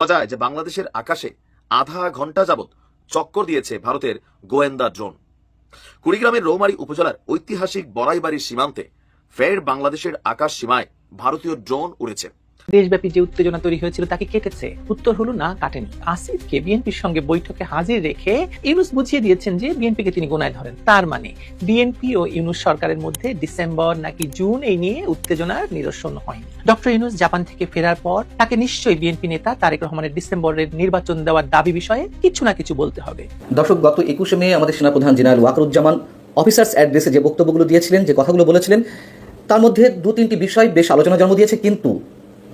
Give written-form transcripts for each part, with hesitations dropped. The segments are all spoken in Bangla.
বলা যায় যে বাংলাদেশের আকাশে আধা ঘন্টা যাবৎ চক্কর দিয়েছে ভারতের গোয়েন্দা ড্রোন। কুড়িগ্রামের রৌমারী উপজেলার ঐতিহাসিক বড়াইবাড়ির সীমান্তে ফের বাংলাদেশের আকাশ সীমায় ভারতীয় ড্রোন উড়েছে। দেশব্যাপী যে উত্তেজনা তৈরি হয়েছিল তাকে কেটেছে? উত্তর হলো না, কাটেনি। আসিফকে বিএনপির সঙ্গে বৈঠকে হাজির রেখে ইউনূস বুঝিয়ে দিয়েছেন যে বিএনপিকে তিনি গোনায় ধরেন। তার মানে বিএনপি ও ইউনূস সরকারের মধ্যে ডিসেম্বর নাকি জুন এই নিয়ে উত্তেজনার নিরসন হয়নি। ডক্টর ইউনূস জাপান থেকে ফেরার পর তাকে নিশ্চয়ই বিএনপি নেতা তারেক রহমানের ডিসেম্বরের নির্বাচন দেওয়ার দাবি বিষয়ে কিছু না কিছু বলতে হবে। দর্শক, গত 21শে মে আমাদের সেনাপ্রধান জেনারেল ওয়াকারুজ্জামান অফিসার্স অ্যাড্রেসে যে বক্তব্যগুলো দিয়েছিলেন, যে কথাগুলো বলেছিলেন, তার মধ্যে 2-3টি বিষয় বেশ আলোচনা জন্ম দিয়েছে, কিন্তু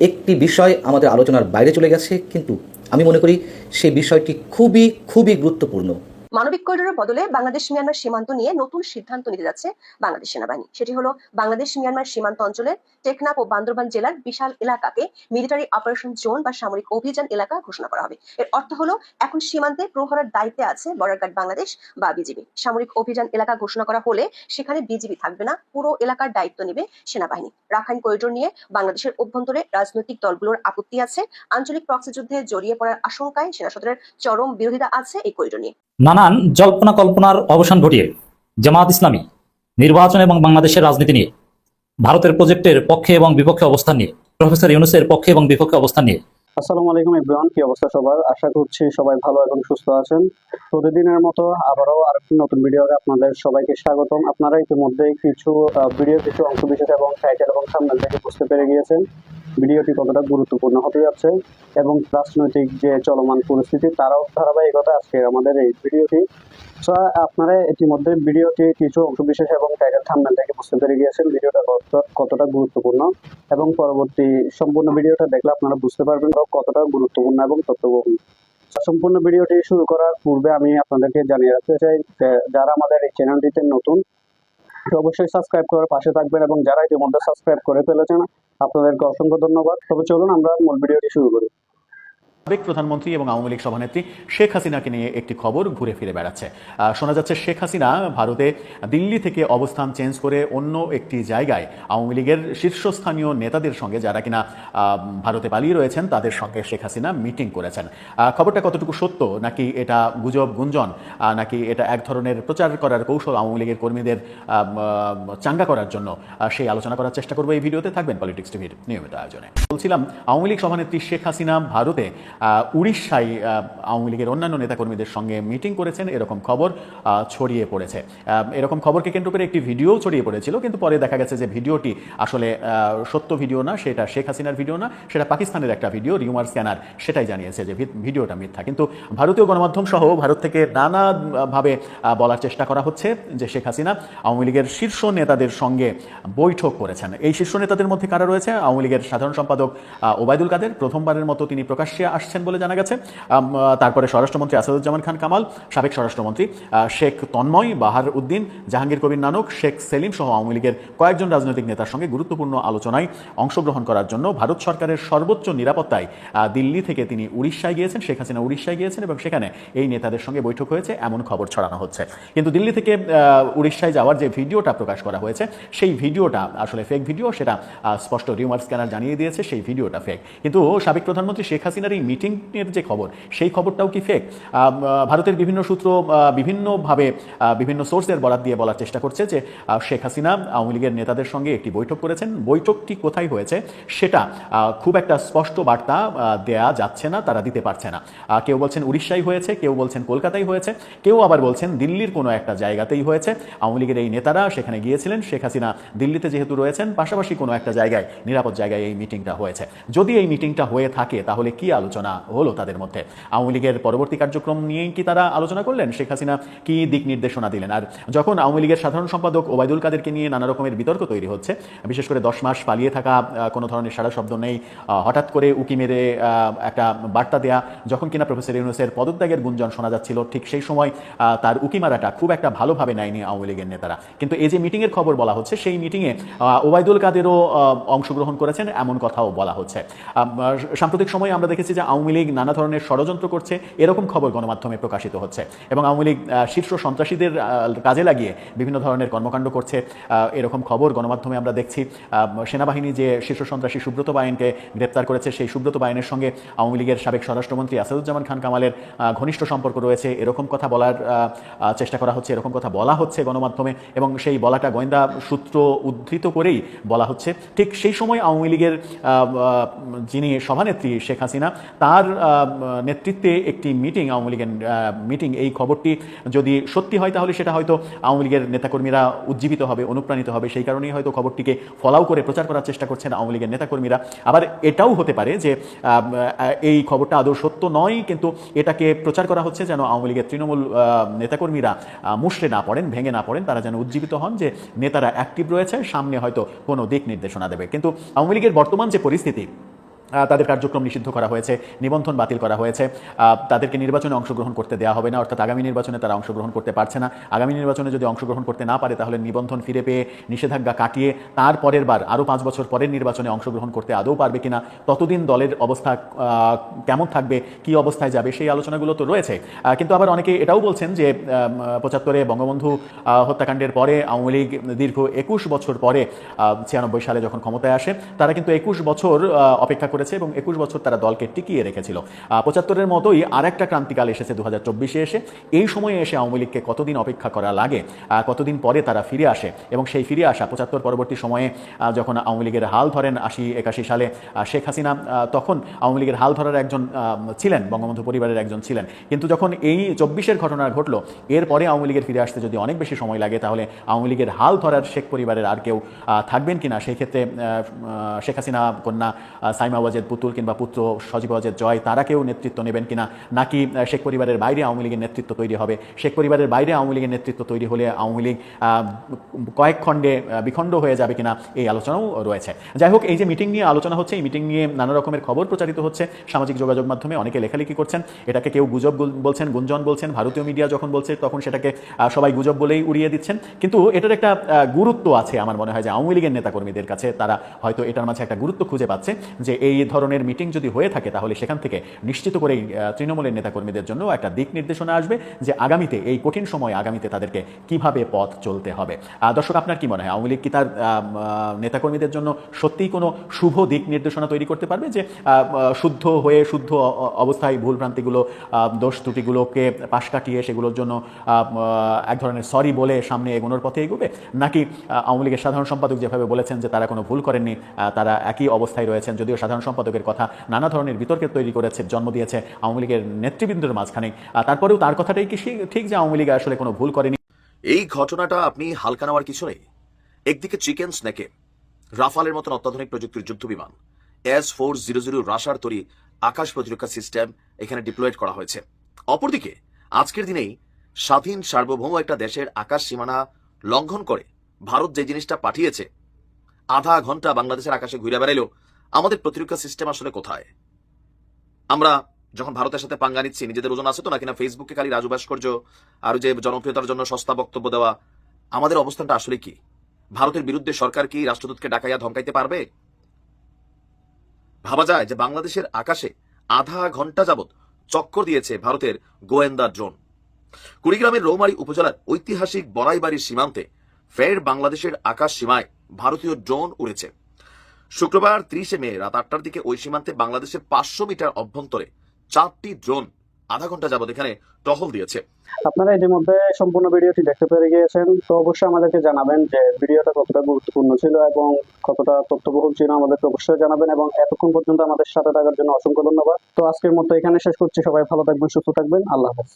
একটি বিষয় আমাদের আলোচনার বাইরে চলে গেছে। কিন্তু আমি মনে করি সেই বিষয়টি খুবই খুবই গুরুত্বপূর্ণ। মানবিক করিডোরের বদলে বাংলাদেশ মিয়ানমার সীমান্ত নিয়ে নতুন সিদ্ধান্ত নিতে যাচ্ছে বাংলাদেশ সেনাবাহিনী। সেটি হলো বাংলাদেশ মিয়ানমার সীমান্ত অঞ্চলের টেকনাফ ও বান্দরবান জেলার বিশাল এলাকাকে মিলিটারি অপারেশন জোন বা সামরিক অভিযান এলাকা ঘোষণা করা হবে। এর অর্থ হলো এখন সীমান্তে প্রহরার দায়িত্বে আছে বর্ডার গার্ড বাংলাদেশ বা বিজিবি। সামরিক অভিযান এলাকা ঘোষণা করা হলে সেখানে বিজিবি থাকবে না, পুরো এলাকার দায়িত্ব নেবে সেনাবাহিনী। রাখাইন করিডোর নিয়ে বাংলাদেশের অভ্যন্তরে রাজনৈতিক দলগুলোর আপত্তি আছে। আঞ্চলিক প্রক্সি যুদ্ধে জড়িয়ে পড়ার আশঙ্কায় সেনা সদরের চরম বিরোধিতা আছে এই করিডোর নিয়ে। নানান জল্পনা কল্পনার অবসান ঘটিয়ে জামায়াত ইসলামী নির্বাচন এবং বাংলাদেশের রাজনীতি নিয়ে, ভারতের প্রজেক্টের পক্ষে এবং বিপক্ষে অবস্থান নিয়ে, প্রফেসর ইউনূসের পক্ষে এবং বিপক্ষে অবস্থান নিয়ে। আসসালামু আলাইকুম এভরিওয়ান, কি অবস্থা সবার? আশা করছি সবাই ভালো এবং সুস্থ আছেন। প্রতিদিনের মতো আবারও আরেকটি নতুন ভিডিওতে আপনাদের সবাইকে স্বাগতম। আপনারা ইতিমধ্যে কিছু অংশ বিশেষ এবং টাইটেল এবং থাম্বনেল থেকে বুঝতে পেরে গিয়েছেন ভিডিওটি কতটা গুরুত্বপূর্ণ হতে যাচ্ছে এবং রাজনৈতিক যে চলমান পরিস্থিতি তারও ধারাবাহিকতা আজকে আমাদের এই ভিডিওটি। আপনারা ইতিমধ্যে ভিডিওটি কিছু অংশ বিশেষ এবং টাইটেল থাম্বনেল থেকে বুঝতে পেরে গিয়েছেন ভিডিওটা কতটা গুরুত্বপূর্ণ, এবং পরবর্তী সম্পূর্ণ ভিডিওটা দেখলে আপনারা বুঝতে পারবেন কতটা গুরুত্বপূর্ণ এবং তথ্যবহুল। সম্পূর্ণ ভিডিওটি শুরু করার পূর্বে আমি আপনাদেরকে জানিয়ে রাখতে চাই যে যারা আমাদের এই চ্যানেলটিতে নতুন অবশ্যই সাবস্ক্রাইব করে পাশে থাকবেন, এবং যারা ইতিমধ্যে সাবস্ক্রাইব করে ফেলেছেন আপনাদেরকে অসংখ্য ধন্যবাদ। তবে চলুন আমরা মূল ভিডিওটি শুরু করি। সাবেক প্রধানমন্ত্রী এবং আওয়ামী লীগ সভানেত্রী শেখ হাসিনাকে নিয়ে একটি খবর ঘুরে ফিরে বেড়াচ্ছে। শোনা যাচ্ছে শেখ হাসিনা ভারতে দিল্লি থেকে অবস্থান চেঞ্জ করে অন্য একটি জায়গায় আওয়ামী লীগের শীর্ষস্থানীয় নেতাদের সঙ্গে, যারা কিনা ভারতে পালিয়ে রয়েছেন, তাদের সঙ্গে শেখ হাসিনা মিটিং করেছেন। খবরটা কতটুকু সত্য, নাকি এটা গুজব গুঞ্জন, নাকি এটা এক ধরনের প্রচার করার কৌশল আওয়ামী লীগের কর্মীদের চাঙ্গা করার জন্য, সেই আলোচনা করার চেষ্টা করবো এই ভিডিওতে। থাকবেন পলিটিক্স টিভির নিয়মিত আয়োজনে। বলছিলাম, আওয়ামী লীগ সভানেত্রী শেখ হাসিনা ভারতে উড়িষ্যায় আওয়ামী লীগের অন্যান্য নেতাকর্মীদের সঙ্গে মিটিং করেছেন, এরকম খবর ছড়িয়ে পড়েছে। এরকম খবরকে কেন্দ্র করে একটি ভিডিও ছড়িয়ে পড়েছিল, কিন্তু পরে দেখা গেছে যে ভিডিওটি আসলে সত্য ভিডিও না, সেটা শেখ হাসিনার ভিডিও না, সেটা পাকিস্তানের একটা ভিডিও। রিউমার স্ক্যানার সেটাই জানিয়েছে যে ভিডিওটা মিথ্যা। কিন্তু ভারতীয় গণমাধ্যম সহ ভারত থেকে নানাভাবে বলার চেষ্টা করা হচ্ছে যে শেখ হাসিনা আওয়ামী লীগের শীর্ষ নেতাদের সঙ্গে বৈঠক করেছেন। এই শীর্ষ নেতাদের মধ্যে কারা রয়েছে? আওয়ামী লীগের সাধারণ সম্পাদক ওবায়দুল কাদের, প্রথমবারের মতো তিনি প্রকাশ্যে আসছেন বলে জানা গেছে। তারপরে স্বরাষ্ট্রমন্ত্রী আসাদুজ্জামান খান কামাল, সাবেক স্বরাষ্ট্রমন্ত্রী শেখ তন্ময়, বাহার উদ্দিন, জাহাঙ্গীর কবির নানক, শেখ সেলিম সহ আওয়ামী লীগের কয়েকজন রাজনৈতিক নেতার সঙ্গে গুরুত্বপূর্ণ আলোচনায় অংশগ্রহণ করার জন্য ভারত সরকারের সর্বোচ্চ নিরাপত্তায় দিল্লি থেকে তিনি উড়িষ্যায় গিয়েছেন। শেখ হাসিনা উড়িষ্যায় গিয়েছেন এবং সেখানে এই নেতাদের সঙ্গে বৈঠক হয়েছে, এমন খবর ছড়ানো হচ্ছে। কিন্তু দিল্লি থেকে উড়িষ্যায় যাওয়ার যে ভিডিওটা প্রকাশ করা হয়েছে, সেই ভিডিওটা আসলে ফেক ভিডিও, সেটা স্পষ্ট রিউমার স্ক্যানার জানিয়ে দিয়েছে সেই ভিডিওটা ফেক। কিন্তু সাবেক প্রধানমন্ত্রী শেখ হাসিনার এই মিটিংয়ের যে খবর, সেই খবরটাও কি ফেক? ভারতের বিভিন্ন সূত্র বিভিন্নভাবে বিভিন্ন সোর্সের বরাত দিয়ে বলার চেষ্টা করছে যে শেখ হাসিনা আওয়ামী লীগের নেতাদের সঙ্গে একটি বৈঠক করেছেন। বৈঠকটি কোথায় হয়েছে সেটা খুব একটা স্পষ্ট বার্তা দেয়া যাচ্ছে না, তারা দিতে পারছে না। কেউ বলছেন উড়িষ্যায় হয়েছে, কেউ বলছেন কলকাতায় হয়েছে, কেউ আবার বলছেন দিল্লির কোনো একটা জায়গাতেই হয়েছে। আওয়ামী লীগের এই নেতারা সেখানে গিয়েছিলেন, শেখ হাসিনা দিল্লিতে যেহেতু রয়েছেন, পাশাপাশি কোনো একটা জায়গায়, নিরাপদ জায়গায় এই মিটিংটা হয়েছে। যদি এই মিটিংটা হয়ে থাকে তাহলে কি আলোচনা হলো তাদের মধ্যে? আওয়ামী লীগের পরবর্তী কার্যক্রম নিয়েই কি তারা আলোচনা করলেন? শেখ হাসিনা কি দিক নির্দেশনা দিলেন? আর যখন আওয়ামী লীগের সাধারণ সম্পাদক ওবায়দুল কাদেরকে নিয়ে নানা রকমের বিতর্ক তৈরি হচ্ছে, বিশেষ করে 10 মাস পালিয়ে থাকা, কোনো ধরনের সারা শব্দ নেই, হঠাৎ করে উকি মেরে একটা বার্তা দেয়া, যখন কিনা প্রফেসর ইউনূসের পদত্যাগের গুঞ্জন শোনা যাচ্ছিল, ঠিক সেই সময় তার উকি মারাটা খুব একটা ভালোভাবে নেয়নি আওয়ামী লীগের নেতারা। কিন্তু এই যে মিটিংয়ের খবর বলা হচ্ছে, সেই মিটিংয়ে ওবায়দুল কাদেরও অংশগ্রহণ করেছেন, এমন কথাও বলা হচ্ছে। সাম্প্রতিক সময়ে আমরা দেখেছি যে আওয়ামী লীগ নানা ধরনের ষড়যন্ত্র করছে এরকম খবর গণমাধ্যমে প্রকাশিত হচ্ছে এবং আওয়ামী লীগ শীর্ষ সন্ত্রাসীদের কাজে লাগিয়ে বিভিন্ন ধরনের কর্মকাণ্ড করছে এরকম খবর গণমাধ্যমে আমরা দেখছি। সেনাবাহিনী যে শীর্ষ সন্ত্রাসী সুব্রত বায়েনকে গ্রেপ্তার করেছে, সেই সুব্রত বায়েনের সঙ্গে আওয়ামী লীগের সাবেক স্বরাষ্ট্রমন্ত্রী আসাদুজ্জামান খান কামালের ঘনিষ্ঠ সম্পর্ক রয়েছে, এরকম কথা বলার চেষ্টা করা হচ্ছে, এরকম কথা বলা হচ্ছে গণমাধ্যমে এবং সেই বলাটা গোয়েন্দা সূত্র উদ্ধৃত করেই বলা হচ্ছে। ঠিক সেই সময় আওয়ামী লীগের যিনি সভানেত্রী শেখ হাসিনা, তার নেতৃত্বে একটি মিটিং, আওয়ামী লীগের মিটিং, এই খবরটি যদি সত্যি হয় তাহলে সেটা হয়তো আওয়ামী লীগের নেতাকর্মীরা উজ্জীবিত হবে, অনুপ্রাণিত হবে, সেই কারণেই হয়তো খবরটিকে ফলাও করে প্রচার করার চেষ্টা করছেন আওয়ামী লীগের নেতাকর্মীরা। আবার এটাও হতে পারে যে এই খবরটা আদৌ সত্য নয়, কিন্তু এটাকে প্রচার করা হচ্ছে যেন আওয়ামী লীগের তৃণমূল নেতাকর্মীরা মুষড়ে না পড়েন, ভেঙে না পড়েন, তারা যেন উজ্জীবিত হন যে নেতারা অ্যাক্টিভ রয়েছে, সামনে হয়তো কোনো দিক নির্দেশনা দেবে। কিন্তু আওয়ামী লীগের বর্তমান যে পরিস্থিতি, তাদের কার্যক্রম নিষিদ্ধ করা হয়েছে, নিবন্ধন বাতিল করা হয়েছে, তাদেরকে নির্বাচনে অংশগ্রহণ করতে দেওয়া হবে না, অর্থাৎ আগামী নির্বাচনে তারা অংশগ্রহণ করতে পারছে না। আগামী নির্বাচনে যদি অংশগ্রহণ করতে না পারে তাহলে নিবন্ধন ফিরে পেয়ে নিষেধাজ্ঞা কাটিয়ে তার পরের বার আরও 5 বছর পরের নির্বাচনে অংশগ্রহণ করতে আদৌ পারবে কিনা, ততদিন দলের অবস্থা কেমন থাকবে, কি অবস্থায় যাবে, সেই আলোচনাগুলো তো রয়েছে। কিন্তু আবার অনেকে এটাও বলছেন যে 75-এ বঙ্গবন্ধু হত্যাকাণ্ডের পরে আওয়ামী লীগ দীর্ঘ 21 বছর পরে 96 সালে যখন ক্ষমতায় আসে, তারা কিন্তু 21 বছর অপেক্ষা করেছে এবং 21 বছর তারা দলকে টিকিয়ে রেখেছিল। 75-এর মতোই আরেকটা ক্রান্তিকাল এসেছে 2024-এ এসে। এই সময়ে এসে আওয়ামী লীগকে কতদিন অপেক্ষা করা লাগে, কতদিন পরে তারা ফিরে আসে এবং সেই ফিরে আসা 75 পরবর্তী সময়ে যখন আওয়ামী লীগের হাল ধরেন 80-81 সালে শেখ হাসিনা, তখন আওয়ামী লীগের হাল ধরার একজন ছিলেন, বঙ্গবন্ধু পরিবারের একজন ছিলেন। কিন্তু যখন এই 24-এর ঘটনা ঘটলো, এরপরে আওয়ামী লীগের ফিরে আসতে যদি অনেক বেশি সময় লাগে তাহলে আওয়ামী লীগের হাল ধরার শেখ পরিবারের আর কেউ থাকবেন কিনা, সেই ক্ষেত্রে শেখ হাসিনা কন্যা সাইমা ওয়াজেদ পুতুল কিংবা পুত্র সজীব ওয়াজেদ জয়, তারা কেউ নেতৃত্ব নেবেন কিনা, নাকি শেখ পরিবারের বাইরে আওয়ামী লীগের নেতৃত্ব তৈরি হবে। শেখ পরিবারের বাইরে আওয়ামী লীগের নেতৃত্ব তৈরি হলে আওয়ামী লীগ কয়েক খণ্ডে বিখণ্ড হয়ে যাবে কিনা, এই আলোচনাও রয়েছে। যাই হোক, এই যে মিটিং নিয়ে আলোচনা হচ্ছে, এই মিটিং নিয়ে নানা রকমের খবর প্রচারিত হচ্ছে সামাজিক যোগাযোগ মাধ্যমে, অনেকে লেখালেখি করছেন, এটাকে কেউ গুজব বলছেন, গুঞ্জন বলছেন, ভারতীয় মিডিয়া যখন বলছে তখন সেটাকে সবাই গুজব বলেই উড়িয়ে দিচ্ছেন। কিন্তু এটার একটা গুরুত্ব আছে আমার মনে হয় যে আওয়ামী লীগের নেতাকর্মীদের কাছে, তারা হয়তো এটার মাঝে একটা গুরুত্ব খুঁজে পাচ্ছে যে এই ধরনের মিটিং যদি হয়ে থাকে তাহলে সেখান থেকে নিশ্চিত করেই তৃণমূলের নেতাকর্মীদের জন্য একটা দিক নির্দেশনা আসবে যে আগামীতে, এই কঠিন সময় আগামীতে তাদেরকে কিভাবে পথ চলতে হবে। দর্শক, আপনার কি মনে হয়, আওয়ামী লীগ কি তার নেতাকর্মীদের জন্য সত্যিই কোনো শুভ দিক নির্দেশনা তৈরি করতে পারবে যে শুদ্ধ হয়ে, শুদ্ধ অবস্থায় ভুলভ্রান্তিগুলো, দোষ ত্রুটিগুলোকে পাশ কাটিয়ে সেগুলোর জন্য এক ধরনের সরি বলে সামনে এগোনোর পথে এগোবে, নাকি আওয়ামী লীগের সাধারণ সম্পাদক যেভাবে বলেছেন যে তারা কোনো ভুল করেননি, তারা একই অবস্থায় রয়েছেন, যদিও সাধারণ সম্পাদকের কথা নানা ধরনের বিতর্কের তৈরি করেছে, জন্ম দিয়েছে আওয়ামী লীগের নেতৃবৃন্দের মাঝখানে, তারপরেও তার কথাটাই কি ঠিক যে আওয়ামী লীগ আসলে কোনো ভুল করেনি? এই ঘটনাটা আপনি হালকা নেওয়ার কিছু নেই। একদিকে চিকেন স্নেকে রাফালের মতন অত্যাধুনিক প্রযুক্তির যুদ্ধ বিমান S-400 রাশার তৈরি আকাশ প্রতিরক্ষা সিস্টেম এখানে ডিপ্লয়েড করা হয়েছে। অপরদিকে আজকের দিনেই স্বাধীন সার্বভৌম একটা দেশের আকাশ সীমানা লঙ্ঘন করে ভারত যে জিনিসটা পাঠিয়েছে, আধা ঘন্টা বাংলাদেশের আকাশে ঘুরে বেড়াইলেও আমাদের প্রতিরক্ষা সিস্টেম আসলে কোথায়? আমরা যখন ভারতের সাথে পাঙ্গা নিচ্ছি, নিজেদের ওজন আছে তো নাকি না ফেসবুকে খালি রাজু ভাস্কর্য আর যে জনপ্রিয়তার জন্য সস্তা বক্তব্য দেওয়া, আমাদের অবস্থানটা আসলে কি? ভারতের বিরুদ্ধে সরকার কি রাষ্ট্রদূতকে ডাকাইয়া ধমকাইতে পারবে? ভাবা যায় যে বাংলাদেশের আকাশে আধা ঘন্টা যাবত চক্কর দিয়েছে ভারতের গোয়েন্দা ড্রোন। কুড়িগ্রামের রৌমারী উপজেলার ঐতিহাসিক বড়াইবাড়ির সীমান্তে ফের বাংলাদেশের আকাশ সীমায় ভারতীয় ড্রোন উড়েছে। শুক্রবার 30 মে রাত 8টার দিকে ওই সীমান্তে বাংলাদেশের 500 মিটার অভ্যন্তরে 4টি ড্রোন আধা ঘন্টা যাবত এখানে টহল দিয়েছে। আপনারা ইতিমধ্যে সম্পূর্ণ ভিডিওটি দেখতে পেরে গিয়েছেন, তো অবশ্যই আমাদেরকে জানাবেন যে ভিডিওটা কতটা গুরুত্বপূর্ণ ছিল এবং কতটা তথ্যবহুল ছিল, আমাদেরকে অবশ্যই জানাবেন। এবং এতক্ষণ পর্যন্ত আমাদের সাথে থাকার জন্য অসংখ্য ধন্যবাদ। তো আজকের মতো এখানে শেষ করছি। সবাই ভালো থাকবেন, সুস্থ থাকবেন। আল্লাহ হাফেজ।